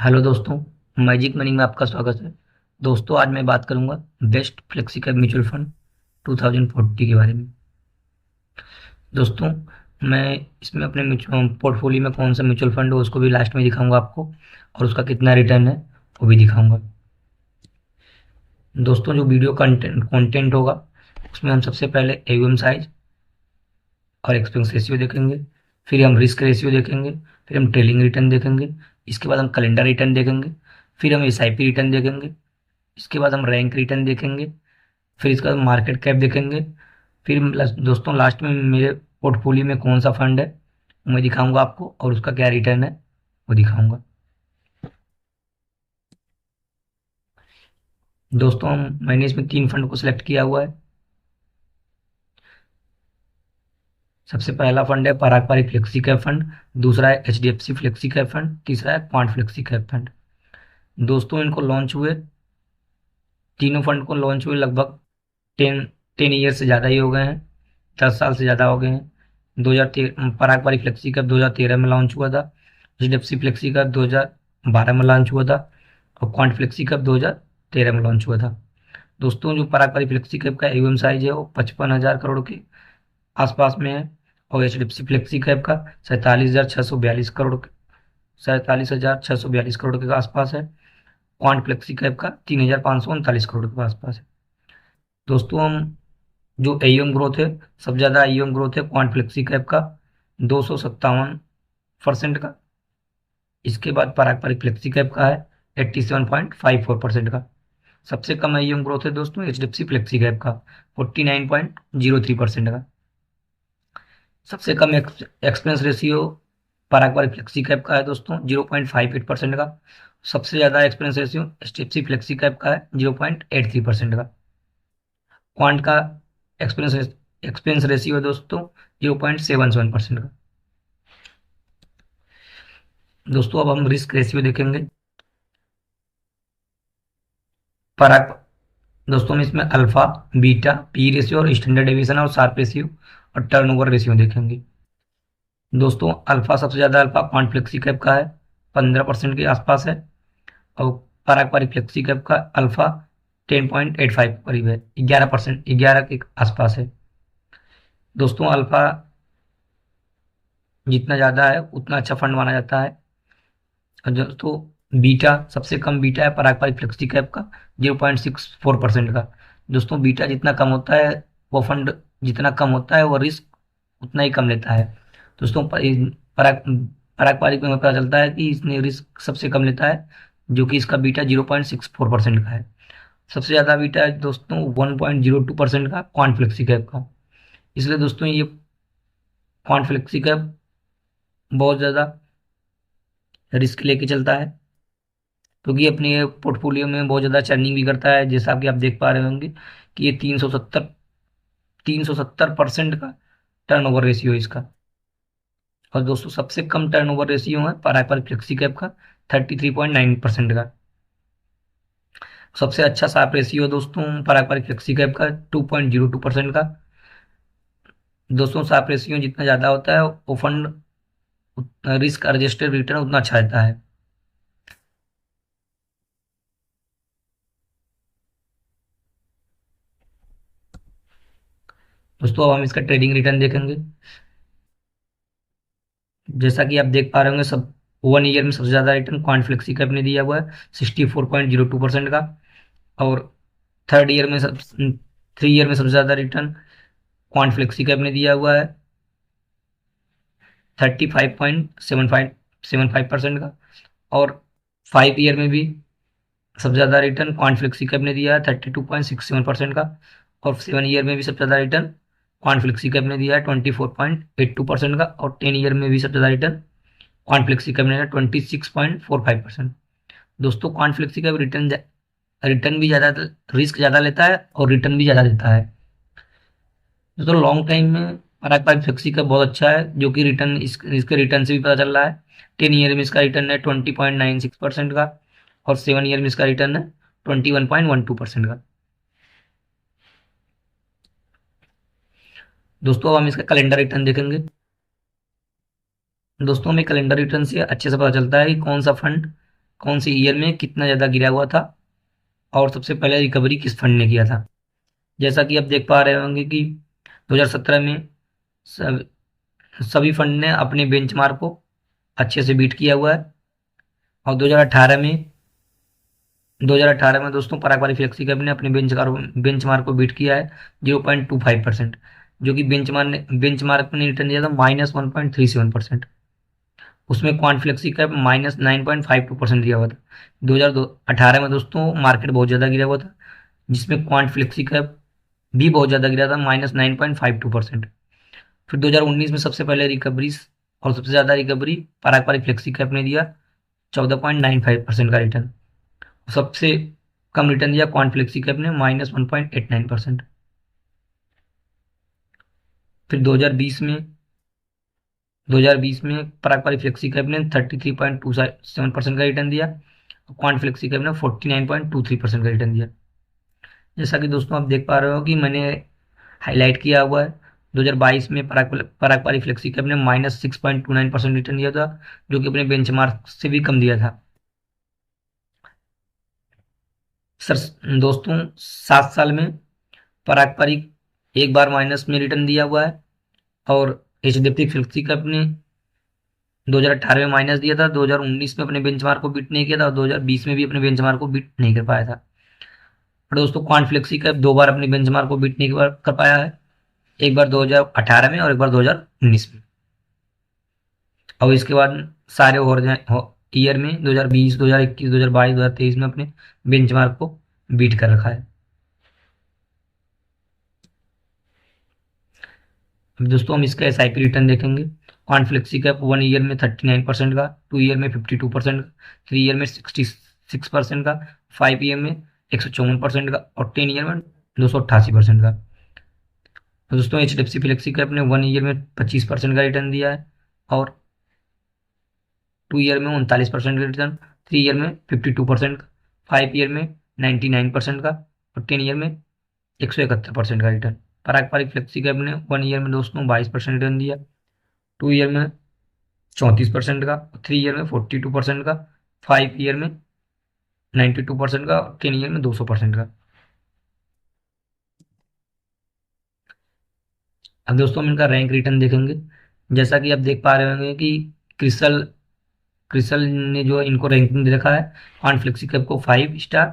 Hello दोस्तों। Magic money में आपका स्वागत है। दोस्तों, आज मैं बात करूंगा best flexi cap mutual fund 2040 के बारे में। दोस्तों, मैं इसमें अपने म्यूचुअल पोर्टफोलियो में कौन सा म्यूचुअल फंड हो उसको भी लास्ट में दिखाऊंगा आपको, और उसका कितना रिटर्न है वो भी दिखाऊंगा। दोस्तों, जो वीडियो कंटेंट होगा उसमें हम सबसे पहले एयूएम साइज और एक्सपेंस रेशियो देखेंगे, फिर हम रिस्क रेशियो देखेंगे, फिर हम ट्रेलिंग रिटर्न देखेंगे, इसके बाद हम कैलेंडर रिटर्न देखेंगे, फिर हम एसआईपी रिटर्न देखेंगे, इसके बाद हम रैंक रिटर्न देखेंगे, फिर इसका मार्केट कैप देखेंगे। फिर दोस्तों, लास्ट में मेरे पोर्टफोलियो में कौन सा फंड है वो मैं दिखाऊंगा आपको, और उसका क्या रिटर्न है वो दिखाऊंगा। दोस्तों, मैंने इसमें 3 फंड को सिलेक्ट किया हुआ है। सबसे पहला फंड है पराग पारिक फ्लेक्सी कैप फंड, दूसरा है एचडीएफसी फ्लेक्सी कैप फंड, तीसरा है क्वांट फ्लेक्सी कैप फंड। दोस्तों, इनको लॉन्च हुए, तीनों फंड को लॉन्च हुए लगभग 10 ईयर से ज़्यादा ही हो गए हैं, 10 साल से ज़्यादा हो गए हैं। 2013 पराग पारिक फ्लेक्सी कैप 2013 में लॉन्च हुआ था, एचडीएफसी फ्लेक्सी कैप 2012 में लॉन्च हुआ था, और क्वांट फ्लेक्सी कैप 2013 में लॉन्च हुआ था। दोस्तों, जो पराग पारिक फ्लेक्सी कैप का एयूएम साइज है वो 55,000 करोड़ के आसपास में है, और एचडीएफसी फ्लेक्सी कैप का 47,642 करोड़, 47,642 करोड़ के आसपास है। क्वांट फ्लेक्सी कैप का 3,539 करोड़ के आसपास है। दोस्तों, हम जो एयूएम ग्रोथ है, सबसे ज़्यादा एयूएम ग्रोथ है क्वांट फ्लेक्सी कैप का 257% का। इसके बाद पराग पारिक फ्लेक्सी कैप का है 87.54% का। सबसे कम एयूएम ग्रोथ है दोस्तों एचडीएफसी फ्लेक्सी कैप का 49.03% का। सबसे कम एक्सपेंस रेशियो पराग पारिक फ्लेक्सी कैप का है दोस्तों 0.58% का। सबसे ज़्यादा expense ratio HDFC flexi cap का है 0.83% का। क्वांट का एक्सपेंस एक्सपेंस रेशियो है दोस्तों 0.77% का। दोस्तों, अब हम रिस्क रेशियो देखेंगे। पराग दोस्तों, हम इसमें अल्फा, बीटा, पी रेशियो और स्टैंडर्ड डेविएशन और शार्प रेशियो और टर्नओवर रेशियो देखेंगे। दोस्तों, अल्फा सबसे ज़्यादा अल्फा क्वांट फ्लेक्सी कैप का है, 15% के आसपास है, और पराग पारिक फ्लेक्सी कैप का अल्फा 10.85 करीब है, 11%, 11 के आसपास है। दोस्तों, अल्फा जितना ज़्यादा है उतना अच्छा फंड माना जाता है। और दोस्तों, बीटा सबसे कम बीटा है पराग पारिक फ्लेक्सी कैप का 0.64% का। दोस्तों, बीटा जितना कम होता है वो फंड जितना कम होता है वो रिस्क उतना ही कम लेता है। दोस्तों, पराग पराग पारिक में हमें पता चलता है कि इसने रिस्क सबसे कम लेता है, जो कि इसका बीटा 0.64% का है। सबसे ज़्यादा बीटा है दोस्तों 1.02% का क्वांट फ्लेक्सी कैप का। इसलिए दोस्तों, ये क्वांट फ्लेक्सी कैप बहुत ज़्यादा रिस्क लेके चलता है, क्योंकि अपने पोर्टफोलियो में बहुत ज़्यादा चर्निंग भी करता है, जैसा कि आप देख पा रहे होंगे कि ये 370% का टर्नओवर रेशियो है इसका। और दोस्तों, सबसे कम टर्नओवर रेशियो है पराग पारिक फ्लेक्सी कैप का 33.9% का। सबसे अच्छा साप रेशियो दोस्तों पराग पारिक फ्लेक्सी कैप का 2.02% का। दोस्तों, साप रेशियो जितना ज़्यादा होता है वो फंड रिस्क एडजस्टेड रिटर्न उतना अच्छा रहता है। दोस्तों, अब हम इसका ट्रेडिंग रिटर्न देखेंगे। जैसा कि आप देख पा रहे होंगे, सब 1 ईयर में सबसे ज्यादा रिटर्न क्वांट फ्लेक्सी कैप ने दिया हुआ है 64.02% का, और थर्ड ईयर में सब 3 ईयर में सबसे ज्यादा रिटर्न क्वांट फ्लेक्सी कैप ने दिया हुआ है 35.75% का, और 5 ईयर में भी सबसे ज्यादा रिटर्न क्वांट फ्लेक्सी कैप ने दिया है 32.67% का, और 7 ईयर में भी सबसे ज्यादा रिटर्न क्वांट फ्लेक्सी कैप ने दिया है 24.82% का, और 10 ईयर में भी सबसे ज्यादा रिटर्न क्वांट फ्लेक्सी कैप ने 26.45%। दोस्तों, quant flexi cap return return भी ज़्यादा, रिस्क ज़्यादा लेता है और रिटर्न भी ज़्यादा देता है। दोस्तों, लॉन्ग टाइम में पराग पारिक फ्लेक्सी कैप बहुत अच्छा है, जो कि रिटर्न इसके रिटर्न से भी पता चल रहा है। 10 ईयर में इसका रिटर्न है 20.96% का, और 7 ईयर में इसका रिटर्न है 21.12% का। दोस्तों, अब हम इसका कैलेंडर रिटर्न देखेंगे। दोस्तों, हमें कैलेंडर रिटर्न से अच्छे से पता चलता है कि कौन सा फंड कौन से ईयर में कितना ज़्यादा गिरा हुआ था और सबसे पहले रिकवरी किस फंड ने किया था। जैसा कि आप देख पा रहे होंगे कि 2017 में सब सभी फंड ने अपने बेंचमार्क को अच्छे से बीट किया हुआ है। और 2018 में दोस्तों पराग वाली फ्लेक्सी कैप ने अपने बेंचमार्क को बीट किया है 0.25%, जो कि बेंचमार्क ने रिटर्न दिया था -1.37%। उसमें क्वांट फ्लेक्सी कैप -9.52% दिया हुआ था। 2018 में दोस्तों मार्केट बहुत ज़्यादा गिरा हुआ था, जिसमें क्वांट फ्लेक्सी कैप भी बहुत ज़्यादा गिरा था -9.52%। फिर 2019 में सबसे पहले रिकवरीज और सबसे ज़्यादा रिकवरी पराग वाली फ्लेक्सी कैप ने दिया 14.95% का रिटर्न। सबसे कम रिटर्न दिया क्वांट फ्लेक्सी कैप ने -1.89%। फिर 2020 में पराग वाली फ्लेक्सी कैप ने 33.27% का रिटर्न दिया। क्वांट फ्लेक्सी कैप ने 49.23% का रिटर्न दिया। जैसा कि दोस्तों आप देख पा रहे हो कि मैंने हाईलाइट किया हुआ है, 2022 में पराग वाली फ्लेक्सी कैप ने -6.29% रिटर्न दिया था, जो कि अपने बेंचमार्क से भी कम दिया था। सर दोस्तों 7 साल में पराग पारिक एक बार माइनस में रिटर्न दिया हुआ है, और एचडीएफसी फ्लेक्सी कैप ने 2018 में माइनस दिया था, 2019 में अपने बेंचमार्क को बीट नहीं किया था और 2020 में भी अपने बेंचमार्क को बीट नहीं कर पाया था। और दोस्तों क्वांट फ्लेक्सी कैप 2 बार अपने बेंचमार्क को बीट नहीं कर पाया है, एक बार 2018 में और एक बार 2019 में। और इसके बाद सारे ईयर में 2020, 2021, 2022, 2023 में अपने बेंचमार्क को बीट कर रखा है। अब दोस्तों हम इसका एसआईपी रिटर्न देखेंगे। क्वांट फ्लेक्सी कैप 1 ईयर में 39% का, 2 ईयर में 52% का, 3 ईयर में 66% का, 5 ईयर में 154% का और 10 ईयर में 288% का। तो दोस्तों एचडीएफसी फ्लेक्सी कैप ने 1 ईयर में 25% का रिटर्न दिया है, और 2 ईयर में 39% का रिटर्न, 3 ईयर में 52% का, 5 ईयर में 99% का और 10 ईयर में 171% का रिटर्न। पारंपरिक फ्लेक्सी कैप ने 1 ईयर में दोस्तों 22% रिटर्न दिया, 2 ईयर में 34% का, 3 ईयर में 42% का, 5 ईयर में 92% का और 10 ईयर में 200% का। अब दोस्तों हम इनका रैंक रिटर्न देखेंगे। जैसा कि आप देख पा रहे होंगे कि क्रिसल क्रिसल ने जो इनको रैंकिंग दे रखा है, क्वांट फ्लेक्सी कैप को 5 स्टार,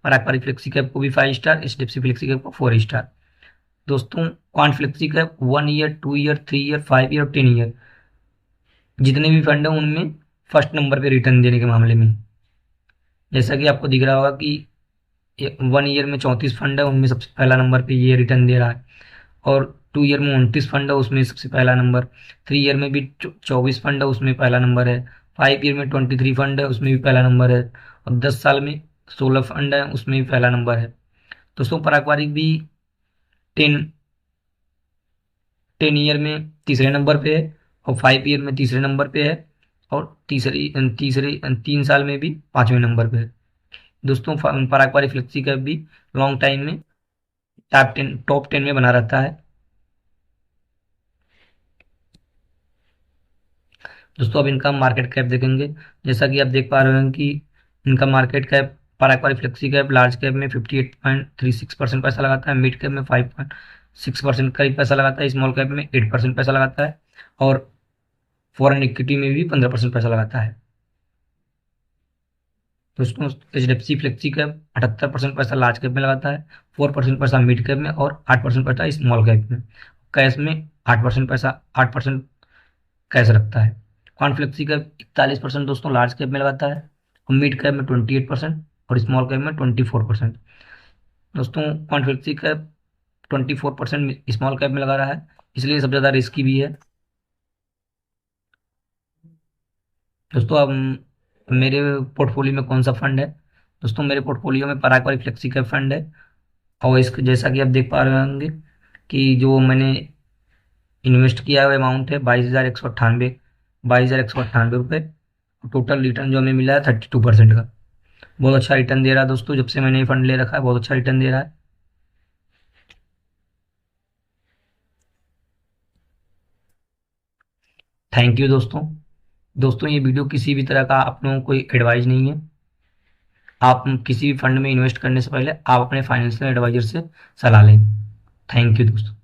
पारंपरिक फ्लेक्सी कैप को भी 5 स्टार, एचडीएफसी फ्लेक्सी कैप को 4 स्टार। दोस्तों quant flexi cap 1 year, 2 year, 3 year, 5 year और 10 ईयर जितने भी फंड है उनमें फर्स्ट नंबर पे रिटर्न देने के मामले में। जैसा कि आपको दिख रहा होगा कि 1 ईयर में 34 फंड है, उनमें सबसे पहला नंबर पे ये रिटर्न दे रहा है, और 2 ईयर में 29 फंड है, उसमें सबसे पहला नंबर, 3 ईयर में भी 24 फंड है, उसमें पहला नंबर है, 5 ईयर में 23 फंड है, उसमें भी पहला नंबर है, और 10 साल में 16 फंड है, उसमें भी पहला नंबर है। दोस्तों पारंपरिक भी 10 10 ईयर में तीसरे नंबर पे है, और 5 ईयर में तीसरे नंबर पे है, और तीसरी तीसरे 3 साल में भी 5वें नंबर पे है। दोस्तों पारंपरिक फ्लेक्सी कैप भी लॉन्ग टाइम में टॉप 10 में बना रहता है। दोस्तों अब इनका मार्केट कैप देखेंगे। जैसा कि आप देख पा रहे हैं कि इनका मार्केट कैप पारंपरिक फ्लेक्सी कैप लार्ज कैप में 58.36% पैसा लगाता है, मिड कैप में 5.6% करीब पैसा लगाता है, स्मॉल कैप में 8% पैसा लगाता है, और फॉरेन इक्विटी में भी 15% पैसा लगाता है। दोस्तों एचडीएफसी फ्लेक्सी कैप 78% पैसा लार्ज कैप में लगाता है, 4% पैसा मिड कैप में और 8% पैसा स्मॉल कैप में। कैश में 8% कैश रखता है। कॉन्फ्लेक्सी कैप 41% दोस्तों लार्ज कैप में लगाता है, और मिड कैप में 28% और स्मॉल कैप में 24%। दोस्तों कॉन्फ्लेक्सी कैप 24% स्मॉल कैप में लगा रहा है, इसलिए सबसे ज़्यादा रिस्की भी है। दोस्तों अब मेरे पोर्टफोलियो में कौन सा फंड है। दोस्तों मेरे पोर्टफोलियो में पराग वाली फ्लेक्सी कैप फंड है, और इसके जैसा कि आप देख पा रहे होंगे कि जो मैंने इन्वेस्ट किया हुआ अमाउंट है 22,198 रुपये। टोटल रिटर्न जो हमें मिला है 32% का। बहुत अच्छा रिटर्न दे रहा है दोस्तों, जब से मैंने ये फंड ले रखा है बहुत अच्छा रिटर्न दे रहा है। थैंक यू दोस्तों। दोस्तों ये वीडियो किसी भी तरह का आप लोगों को कोई एडवाइस नहीं है, आप किसी भी फंड में इन्वेस्ट करने से पहले आप अपने फाइनेंशियल एडवाइजर से सलाह लें। थैंक यू दोस्तों।